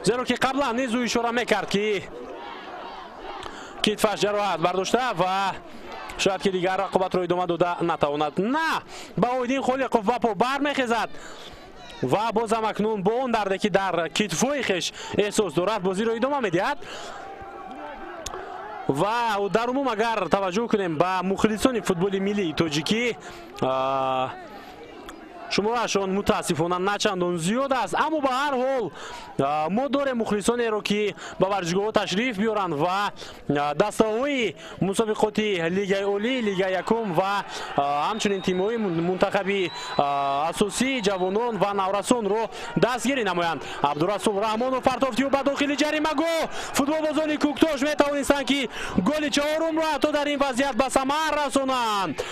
зеро ки қаблан низ ӯ ишора мекард ки китфаш ҷароҳат бардошта ва шояд ки дигар рақобатро идома дода натавонад. на Баҳоиддин Холиқов ба по бармехезад ва бозам акнун бо он дарде ки дар китфҳои хеш эҳсос дорад бозиро идома медиҳад. ва дар умум агар таваҷҷӯҳ кунем ба мухлисони футболи миллии тоҷикӣ шумораашон мутаассифона начандон зиёд аст, аммо ба ҳар ҳол мо дорем мухлисонеро ки ба варзишгоҳҳо ташриф биёранд ва дастаҳои мусобиқоти лигаи олӣ, лигаи якум ва ҳамчунин тимҳои мунтахаби асосии ҷавонон ва наврасонро дастгирӣ намоянд. Абдурасул Раҳмонов партофтиҳо ба дохили ҷаримагоҳ футболбозони Куктош метавонистанд ки голи чаҳорумро ҳатто дар ин вазъият ба самар расонанд.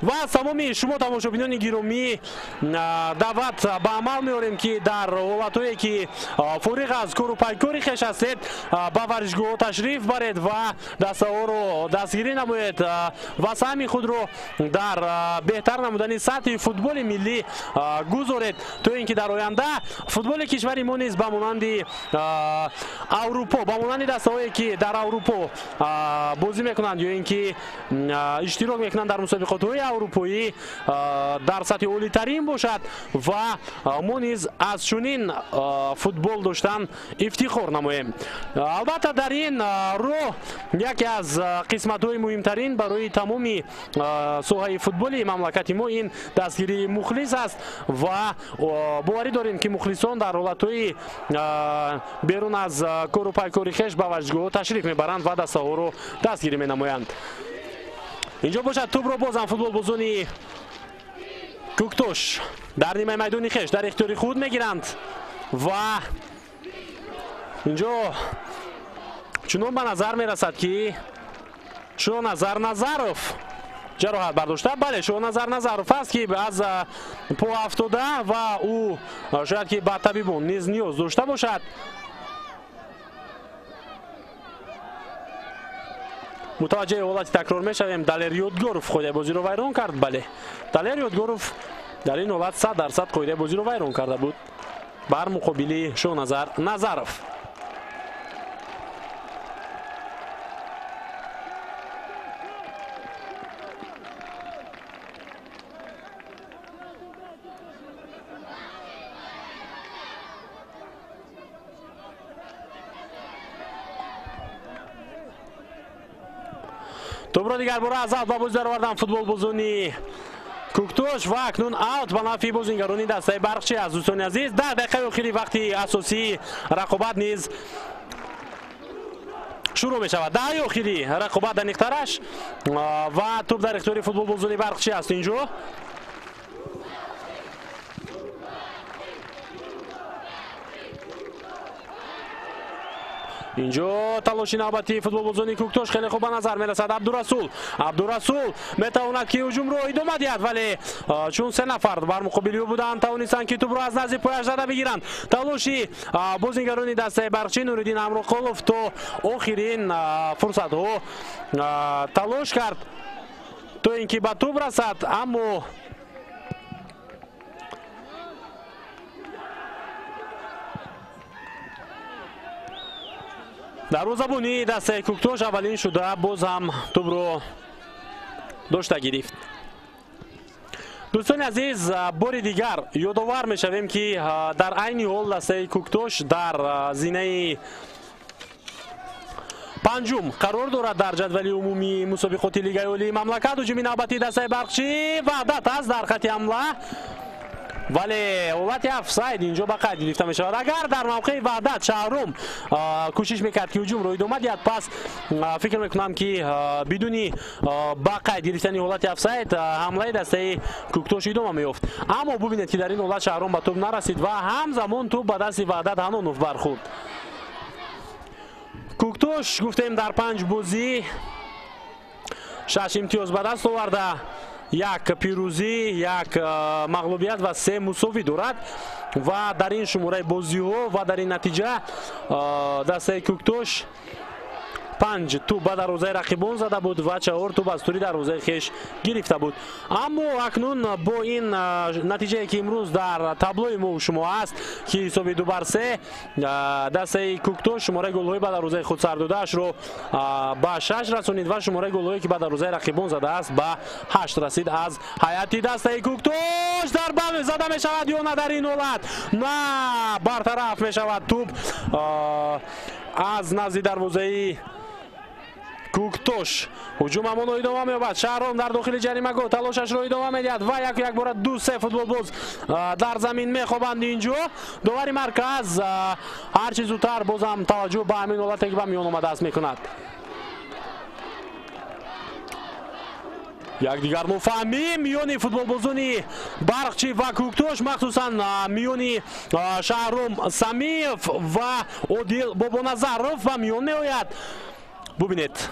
ва аз тамоми шумо тамошобинони гиромӣ даъват ба амал меорем ки дар ҳолатҳое ки фориғ аз кору пайкори хеш ҳастед ба варзишгоҳҳо ташриф баред ва дастаҳоро дастгирӣ намоед ва саҳми худро дар беҳтар намудани сатҳи футболи миллӣ гузоред, то ин ки дар оянда футболи кишвари мо низ ба монанди аврупо, ба монанди дастаҳое ки дар аврупо бозӣ мекунанд ё ин ки иштирок мекунанд дар мусобиқотҳои اروپایی در سطح عالی‌ترین باشد و ما نیز از چنین فوتبال داشتن افتخار نماییم. البته در این راه یکی از قسمت‌های مهمترین برای تمامی ساحه فوتبالی مملکت ما این دستگیری مخلص است و باوری داریم که مخلصان در حالت‌های بیرون از کار و پیکار خویش به ورزشگاه تشریف میبرند و دسته‌ها رو دستگیری می‌نمایند. اینجا باشد توپ رو بازم فوتبال بازانی کوکتوش در نیمه میدانی خویش در اختیار خود میگیرند و اینجا چنان به نظر میرسد که شاهنظر نظرов جراحت برداشته. بله شاهنظر نظرов است که از پا افتاده و او شاید که به طبیبان نیز نیاز داشته باشد. متوجه حالت تکرار میشویم. دلیر یادگورف قاعده بازی رو ویران کرد. بله دلیر یادگورف در این حالت 100% قاعده بازی رو ویران کرده بود بر مقابل شاهنظر نظرов. توپ را دیگر برای از و بازی در آوردن فوتبال بازونی کوکتوش و اکنون اوت به نفع بازیگرانی دسته برقچی از دوستان عزیز. در دقیقه آخری وقتی اساسی رقابت نیز شروع می شود. دقیقه آخری رقابت در نقطه‌اش و توپ در اختیار فوتبال بازونی برقچی است. اینجا تلاشی نوبتی فوتبال بازانی کوکتوش خیلی خوب به نظر میرسد. عبدالرسول میتواند که هجوم رو ادامه دهد ولی چون سه نفر بر مقابل او بودند توانستند که توپ رو از نزد پایش زده بگیرند. تلاشی بازیگرانی دسته برقچی نوریدین امروقلوف تو آخرین فرصت ها تلاش کرد تو اینکه به توپ رسد اما دروازه‌بانی دسته کوکتوش اولین شده باز هم توپ رو داشته گرفت. دوستان عزیز بار دیگر یادآور میشویم که در عین حال دسته کوکتوش در زینه پنجم قرار دارد در جدول عمومی مسابقات لیگ عالی مملکت. هجوم نوبتی دسته برقچی وحدت است در خط حمله ولی حالت افساید اینجا به قید گرفته می شود. اگر در موقع وحدت شهرام کوشش میکرد که هجوم رو ادامه دهد پس فکر میکنم که بدونی به قید گرفتن حالت افساید حمله دسته کوکتوش ادامه میافت. اما ببینید که در این حالت شهرام به توپ نرسید و همزمان توپ به دست وحدت حنانوف برخورد. کوکتوش گفتیم در 5 بازی 6 امتیاز به دست آورده، یک پیروزی، یک مغلوبیت و 3 مساوی دارد و در این شماره بازی ها و در این نتیجه دسته کوکتوش 5 توپ به دروازه رقیبان زده بود و 4 توپ از توری دروازه خویش گرفته بود. اما اکنون با این نتیجه که امروز در تابلوی ما شما است که حساب 2-3 دسته کوکتوش شماره گل‌های به دروازه خود سر داده‌اش رو به 6 رسونید و شماره گل‌هایی که به دروازه رقیبان زده است به 8 رسید. از هیئت دسته کوکتوش در بم زده می شود یا نه در این حالت؟ نه، برطرف می شود توپ از نزد دروازه کوکتوش. هجوم همون ادامه می‌یابد. شهرام در داخل جریمه گاه تلاشش رو ادامه می‌دهد و یک بار 2-3 فوتبال باز در زمین می‌خوابند. اینجا داوری مرکز هر چیز زودتر بازم توجه به همین حالت که به میان آمده است می‌کند. یک دیگر مفهمی میانی فوتبال بازونی برقچی و کوکتوش، مخصوصا میانی شهرام سمیف و عادل بابانظرов و میان میآید. ببینید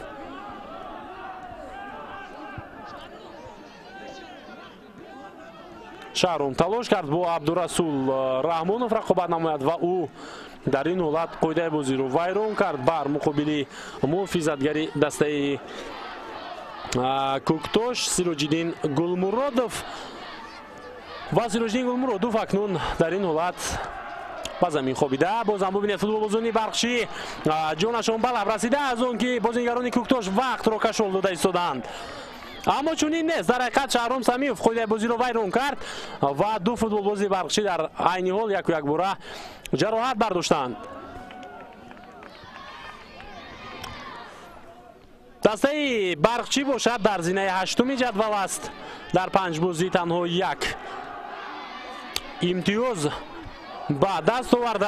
شهرام تلاش کرد با عبدالرسول رحمانов رقابت نماید و او در این حالت قاعده بازی رو ویران کرد بر مقابل محافظتگری دسته کوکتوش. سیروجدین گلمرودов و سیروجدین گلمرودов اکنون در این حالت با زمین خوابیده. بازم ببینید فوتبال بازونی برقچی جانشان به لب رسیده از اون که بازیگران کوکتوش وقت رو کشول داده ایستادند. اما چنین نیست. در حقیقت شهرام سمیوف خود بازی رو ویران کرد و دو فوتبالباز برقچی در عین حال یک باره جراحت برداشتند. دسته برقچی باشد در زینه هشتمی جدول است. در 5 بازی تنها یک امتیاز با دست آورده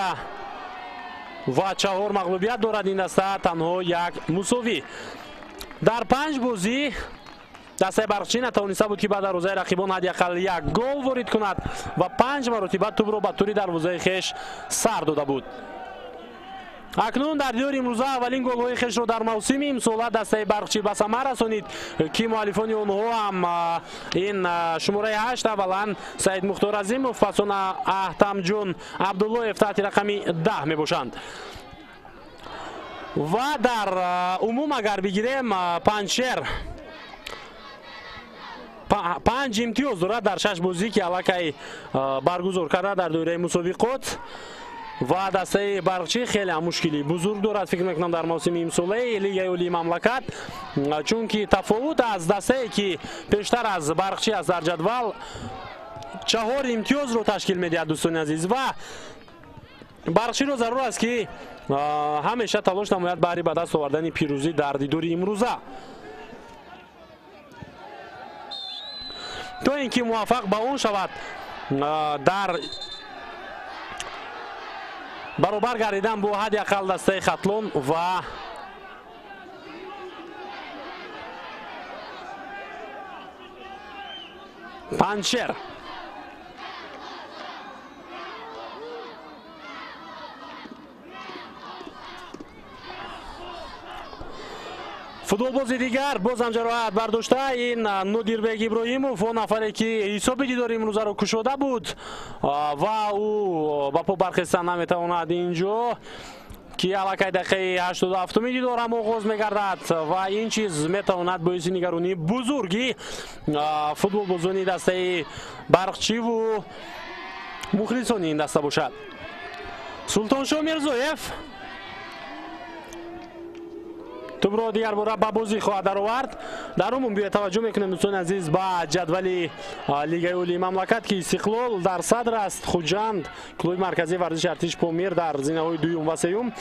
و 4 مغلوبیت دارد. این دسته تنها یک مساوی. در 5 بازی دسته برقچی نتوانسته بود که بعد دروازه رقیبان حداقل یک گل وارد کند و 5 مرتبه توپ را به طور دروازه خویش سر داده بود. اکنون در دیدار امروزه اولین گل‌های خویش را در موسم امسال دسته برقچی به ثمر رسانید که مؤلفان آنها هم این شماره 8 اولا سعید مختار عظیموف پس آن احتم جون عبداللهیف تحت رقم 10 می باشند. و در عموم اگر بگیریم پنجشیر 5 امتیاز دارد در 6 بازی که الکی برگزار کرده در دوره مسابقات و دسته برقچی خیلی مشکلی بزرگ دارد. فکر میکنم در موسم امساله لیگ اولی مملکت، چون که تفاوت از دسته که پیشتر از برقچی است در جدول 4 امتیاز رو تشکیل میدهد. دوستان عزیز و برقچی رو ضرور است که همیشه تلاش نماید برای به دست آوردن پیروزی در دیدار امروزه تا اینکه موفق به اون شود در برابر گردیدن با حداقل دسته خطلون و پنجشیر. فوتبالباز دیگر باز هم جراحت برداشته این نودیربگ ابراهیموف، اون نفری که حساب دیدار امروزه رو کشوده بود و او با پا برخستن نمیتواند اینجا که الکی دقیقه 87 دیدار هم آغاز میگردد و این چیز میتواند باعث نگرانی بزرگی فوتبالبازان دسته برقچی و مخلصان این دسته باشد. سلطان شاه میرزایف توپ را دیگر باره به بازی خواهد در آورد. در عموم بیاید توجه میکنیم دوستان عزیز به جدول لیگ اولی مملکت که استقلال در صدر است، خوجند کلوب مرکزی ورزش ارتش پامیر در زینه های دوم و سوم،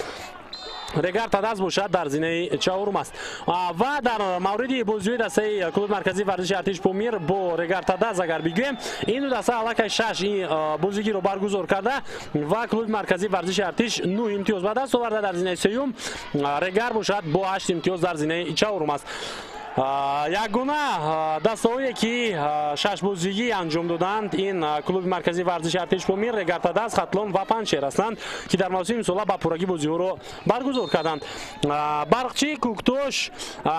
رگار تداز باشد در زینه چهارم است. و در مورد بازی دسته کلوب مرکزی ورزش ارتش پامیر با رگار تداز اگر بگویم این دو دسته الکی 6 این بازی رو برگزار کرده و کلوب مرکزی ورزش ارتش 9 امتیاز به دست آورده در زینه سوم، رگار باشد با 8 امتیاز در زینه چهارم است. یگانه دسته‌هایی که 6 بازیگی انجام دادند این کلوب مرکزی ورزش ارتش پامیر، رگار تداز، خطلون و پنجشیر هستند که در موسم امسال با پورگی بازی ها رو برگزار کردند. برقچی، کوکتوش،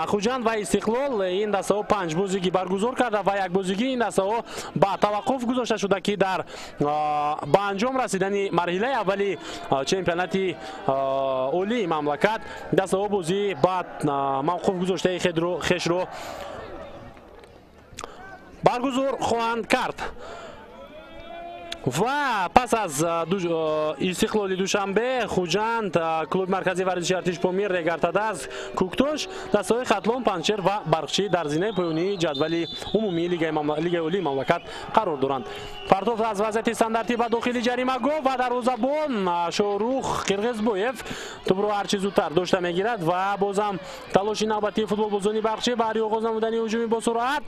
خوجند و استقلال این دسته‌ها 5 بازیگی برگزار کرده و یک بازیگی این دسته‌ها با توقف گذاشته شده که در با انجام رسیدن مرحله اولی چمپیونات اولی مملکت دسته‌ها بازی با موقف گذاشته خیش رو برگزار خواهند کرد. و پس از استقلال دوشنبه، خوجند، کلوب مرکزی ورزشی ارتش پامیر، رگار تداز، کوکتوش، دسته‌های خطلون، پنجشیر و برقچی در زینه پایانی جدول عمومی لیگ اولی مملکت قرار دارند. پرتو از وضعیت استانداردی به داخل جریمه گو و دروازه‌بان شاروخ قرغزبویف توپ رو هرچه زودتر داشته میگیرد و بازم تلاش نوبتی فوتبالبازان برقچی برای آغاز نمودن هجوم با سرعت.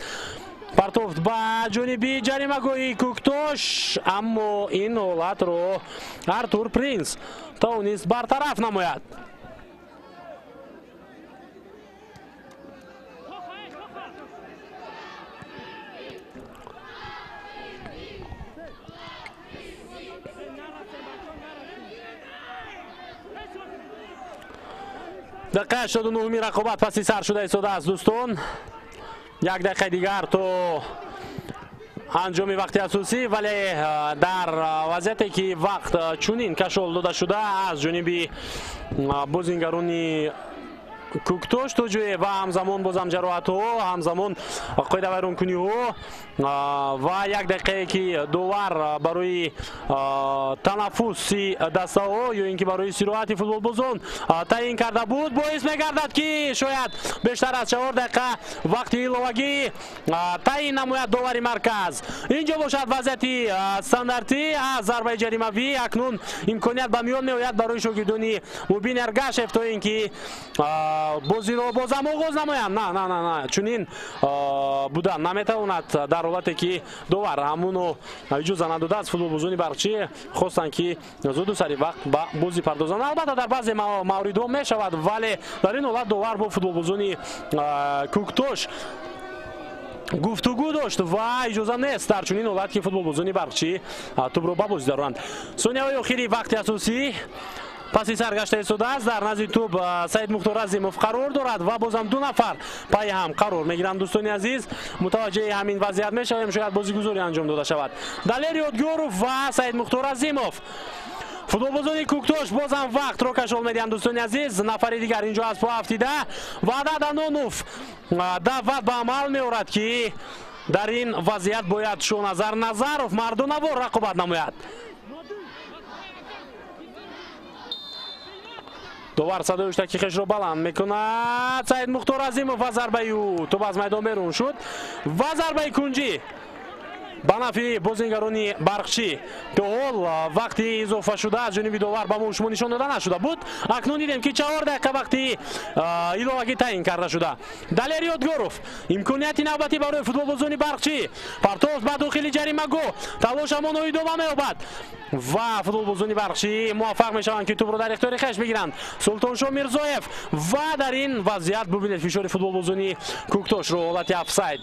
پرتوفت با جانبی جریمه گویی کوکتوش، اما این حالت رو ارتور پرینس توانست برطرف نماید. دقیقه 89 رقابت پسی سر شده ایستاده است دوستان. یک دقیقه دیگر تو انجام وقتی اساسی، ولی در وضعیتی که وقت چونین کشال داده شده از جانب بازیگران Куктош тоҷӯе ва ҳамзамон бозам ҷароҳатҳо, ҳамзамон қоидавайронкуниҳо ва як дақиқае ки довар барои танаффуси дастаҳо ё ин ки барои истироҳати футболбозон таъин карда буд, боис мегардад ки шояд бештар аз 4 дақиқа вақти иловагӣ таъин намояд довари марказ. Инҷо бошад вазъияти стандартӣ аз зарбаи ҷаримавӣ. Акнун имконият ба миён меояд барои шогирдони Мубин Эргашев то ин ки бозиро бозам оғоз намоянд. На чунин буда наметавонад дар ҳолате ки довар ҳамоно иҷоза надодааст. Футболбозони барқчӣ хостанд ки зуду сари вақт ба бозӣ пардозанд. Албатта дар баъзе мавридҳо мешавад, вале дар ин ҳолат довар бо футболбозони Куктош гуфтугӯ дошт ва иҷоза нест дар чунин ҳолат ки футболбозони барқчӣ тӯбро ба бозӣ дароранд. Сониyaҳои охири вақти асосӣ паси саргашта истодааст. Дар назди тӯб Саид Мухтор Азимов қарор дорад ва бозам ду нафар пайи ҳам қарор мегиранд. дӯстони азиз, мутаваҷҷеҳи ҳамин вазъият мешавем, шояд бозигузорӣ анҷом дода шавад. Далер Ёдгёров ва Саид Мухтор Азимов. Футболбозони Куктош бозам вақтро кашол медиҳанд. дӯстони азиз, нафари дигар инҷо аз по афтида Ваъдат Анонов даъват ба амал меорад ки дар ин вазъият бояд Шоназар Назаров мардонавор рақобат намояд. довар садои штакиқешро баланд мекунад. Саид Мухтор Азимов ва зарбаи ӯ тӯб аз майдон берун шуд ва зарбаи кунҷӣ ба нафи бозингарони барқчӣ. то ҳол вақти изофа шуда аз ҷониби довар ба мо шумо нишон дода нашуда буд. Акнун дидем ки 4 дақиқа вақти иловагӣ таъин карда шуда. Далер Ёдгёров имконияти навбатӣ барои футболбозони барқчӣ. Партоз ба дохили ҷаримагоҳ, талош ҳамоно идома меёбад ва футболбозони барқчӣ муваффақ мешаванд ки тӯбро дар ихтиёри хеш бигиранд. Султоншоҳ Мирзоев ва дар ин вазъият бубинед фишори футболбозони Куктошро ҳолати офсайд.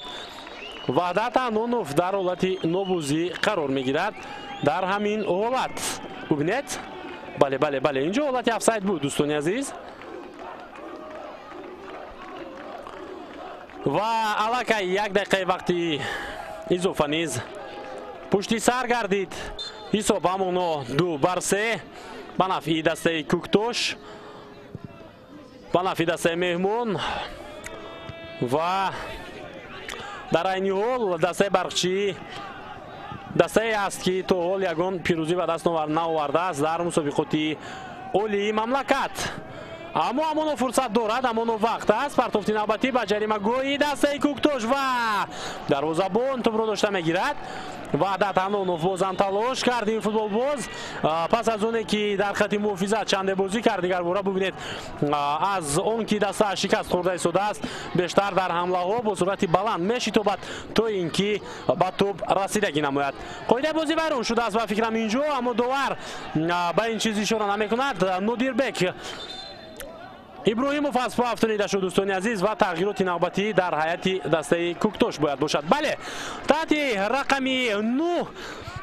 Ваҳдат Анонов дар ҳолати нобозӣ қарор мегирад. Дар ҳамин ҳолат бубинед, бале инҷо ҳолати офсайд буд дӯстони азиз. ва аллакай 1 дақиқаи вақти изофа низ пушти сар гардид. ҳисоб ҳамоно 2-3 ба нафъи дастаи Куктош, ба нафъи дастаи меҳмон ва дар айни ҳол дастаи барқчӣ дастае аст ки то ҳол ягон пирӯзӣ ба даст наовардааст дар мусобиқоти олии мамлакат. аммо ҳамоно фурсат дорад, ҳамоно вақт аст. партофти навбатӣ ба ҷаримагоҳи дастаи Куктош ва дарвозабон тӯбро дошта мегирад. Ваҳдат Анонов бозам талош кард ин футболбоз пас аз оне ки дар хати муҳофизат чанде бозӣ кард. Дигар бора бубинед аз он ки дастааш шикаст хӯрда истодааст, бештар дар ҳамлаҳо бо суръати баланд мешитобад то ин ки ба тӯб расидагӣ намояд. қоидаи бозӣ вайрон шудааст ба фикрам инҷо, аммо довар ба ин чиз ишора намекунад. Нодирбек Иброҳимов аз по афтонида шуд дӯстони азиз ва тағйироти навбатӣ дар ҳайати дастаи Куктош бояд бошад. Бале, таҳти рақами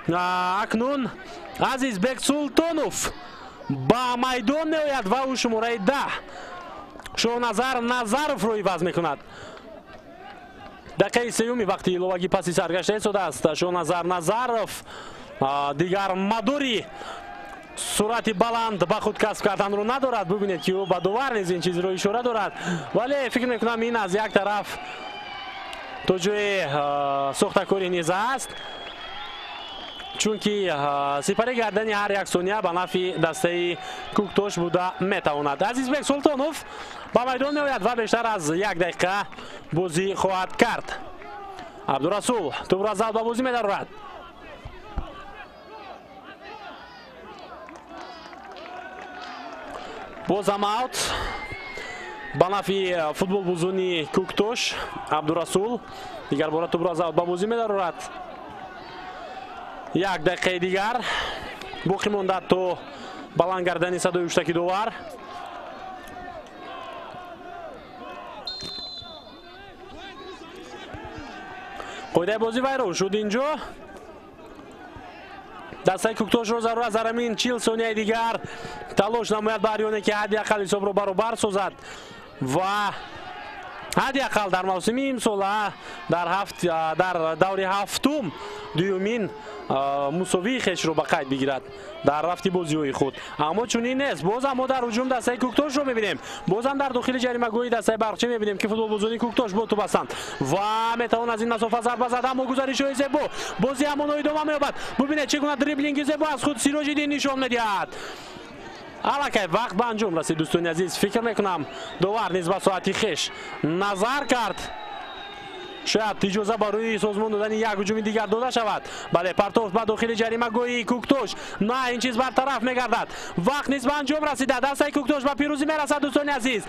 9 акнун Азизбек Султонов ба майдон меояд ва ӯ шумораи 10 Шоназар Назаровро иваз мекунад. дақиқаи сеюми вақти иловагӣ паси саргашта истодааст. Шоназар Назаров дигар мадори суръати баланд ба худ касб карданро надорад. бубинед ки ӯ ба довар низ ин чизро ишора дорад, вале фикр мекунам ин аз як тараф то ҷои сохтакорӣ низ аст, чунки сипари гардани ҳар як сония ба нафъи дастаи Куктош буда метавонад. Азизбек Султонов ба майдон меояд ва бештар аз 1 дақиқа бозӣ хоҳад кард. Абдурасул тӯбро аз залба бозӣ медарорад. бозам аут ба нафъи футболбозони Куктош. Абдурасул дигар бора тӯбро аз аут ба бозӣ медарорад. 1 дақиқаи дигар боқӣ монда то баланд гардани садои уштаки довар. қоидаи бозӣ вайрон шуд инҷо. дастаи Куктошро зарур аз зарамин 40 сонияи дигар талош намояд ба ҳар ёне ки ҳадди аққал ҳисобро баробар созад ва حداقل در موسم امسال در دور هفتم دومین مساوی خش رو به قید بگیرد در رفت بازی‌های خود. اما چنین نیست. باز هم ما در هجوم دسته کوکتاش رو می‌بینیم. باز هم در داخل جریمه گویی دسته برقچی می‌بینیم که فوتبال بازی کوکتاش با تو بستند و میتوان از این مسافت ضربه زد. اما گزارش‌های زیبا بازی همون ادامه می‌یابد. ببینید چگونه دریبلینگ زیبا از خود سیراج الدین نشان می‌دهد. الکی وقت به انجام رسید دوستان عزیز. فکر میکنم داور نیز به ساعتی خش نظر کرد، شاید اجازه برای سازمان دادن یک هجوم دیگر داده شود. بله پرتوف به داخل جریمه گویی کوکتاش، نه این چیز برطرف میگردد. وقت نیز به انجام رسیده، دسته کوکتاش به پیروزی میرسد دوستان عزیز.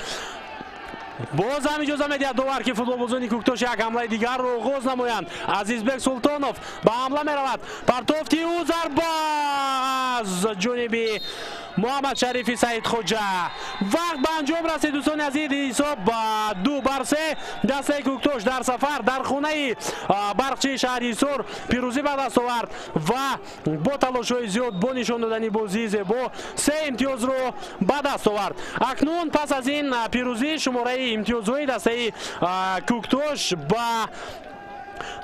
باز هم اجازه میدهد داور که فوتبال بازی کوکتاش یک حمله دیگر رو آغاز نمایند. عزیزبek سلطانов به حمله میرود. پرتوفتی او ضربه از جانب محمد شریفی سعید خوجا. وقت به انجام رسید دوستان عزیز. حساب 2-3 دسته کوکتاش در سفر در خانه برقچی شهریسار پیروزی به دست آورد و با تلاش‌های زیاد با نشان دادن بازی زیبا 3 امتیاز رو به دست آورد. اکنون پس از این پیروزی شماره امتیازهای دسته کوکتاش با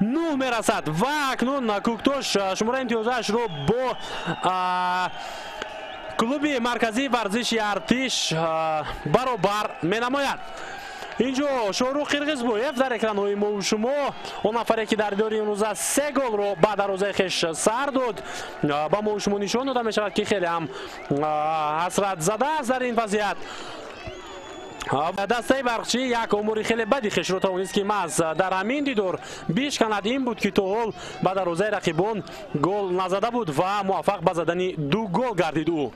9 میرسد و اکنون کوکتاش شماره امتیازش رو با کلوبی مرکزی ورزشی ارتش برابر می نماید. اینجا شاهرخ قرغزبویف در اکران‌های ما و شما، اون نفری که در دیدار امروز 3 گل رو بعد دروازه خویش سر داد با ما و شما نشان داده می شود که خیلی هم حسرت زده است در این وضعیت. دسته برقچی یک امور خیلی بدی خش رو توانست که محض در همین دیدار بیش کند. این بود که تا حال به دروازه رقیبان گل نزده بود و موفق به زدن 2 گل گردید او.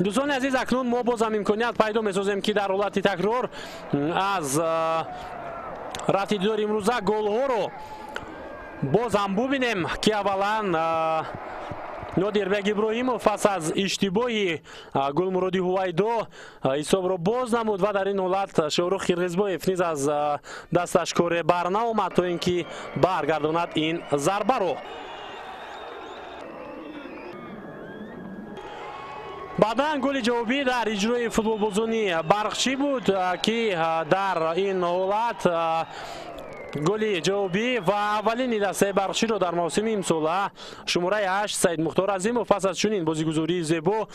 دوستان عزیز اکنون ما باز هم امکانیت پیدا می‌سازیم که در حالت تکرار از رفت دیدار امروز گل ها رو باز هم ببینیم که اولا نادربек ابراهیمов پس از اشتباهی گلمرادی هویدا حساب رو باز نمود و در این حالت شاهرخ قرغزبویف نیز از دستش کار بر نآمد تا اینکه برگرداند این ضربه رو. بعدا گل جوابی در اجرای فوتبال بازی برقچی بود که در این حالت گل جوابی و اولین دسته برقچی رو در موسم امسال شماره 8 سید مختار عظیمov پس از چنین بازیگزاری زیبا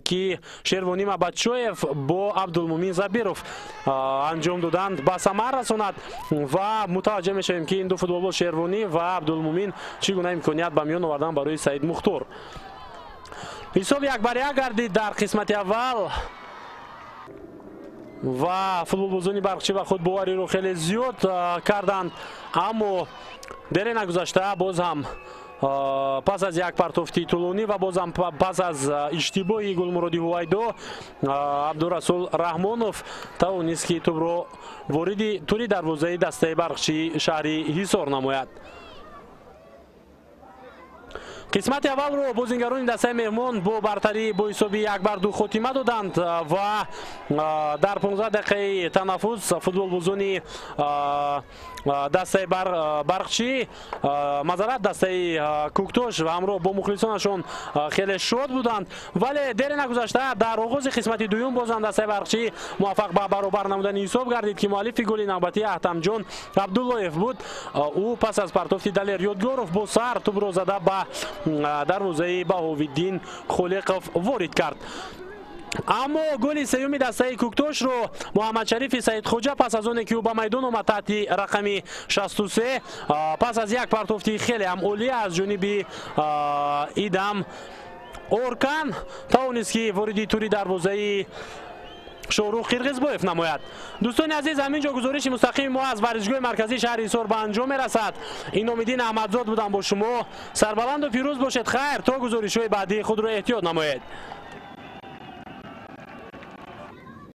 که شیروانی مبدشویف با عبدالمومین زبیروف انجام دادند به ثمر رساند و متوجه میشیم که این دو فوتبالباز شیروانی و عبدالمومین چگونه امکانیت به میان آوردن برای سید مختار. حساب 1-1 گردید در قسمت اول و فوتبال بازی برقچی و خود باوری رو خیلی زیاد کردند، اما دیر نگذشته باز هم پس از یک پرتوفتی طولانی و باز هم پس از اشتباهی گلمرادی هویدا عبدالرسول رحمانوف توانست که توپ رو وارد توری دروازه دسته برقچی شهری حصار نماید. قسمت اول رو بازیگران دسته مهمان با برتری با حساب 1-2 خاتمه دادند و در 15 دقیقه تنفس فوتبال بازی دسته برقچی معذرت دسته کوکتاش و همراه با مخلصانشون خیلی شاد بودند، ولی دیر نگذشته در آغاز قسمت دوم باز هم دسته برقچی موفق به برابر نمودن حساب گردید که مؤلف گل نوبتی احتمجان عبداللهیف بود. او پس از پرتوفتی دلیر یادگاروف با سر توپ رو زده به دروازه بهاوالدین خالقوف وارد کرد. اما گل سوم دسته کوکتاش رو محمد شریفی سعید خوجا پس از اون که او به میدان آمد تحت رقمی 63 پس از یک پرتوفتی خیلی هم عالی از جانب ایدم اورکان توانست که وارد توری دروازه شاهرخ قرغزبویف نماید. دوستان عزیز همینجا گزارش مستقیم ما از ورزشگاه مرکزی شهر حصار به انجام میرسد. این امیدین احمدزاد بودم با شما. سربلند و پیروز باشید. خیر تا گزارش های بعدی خود را احتیاط نمایید.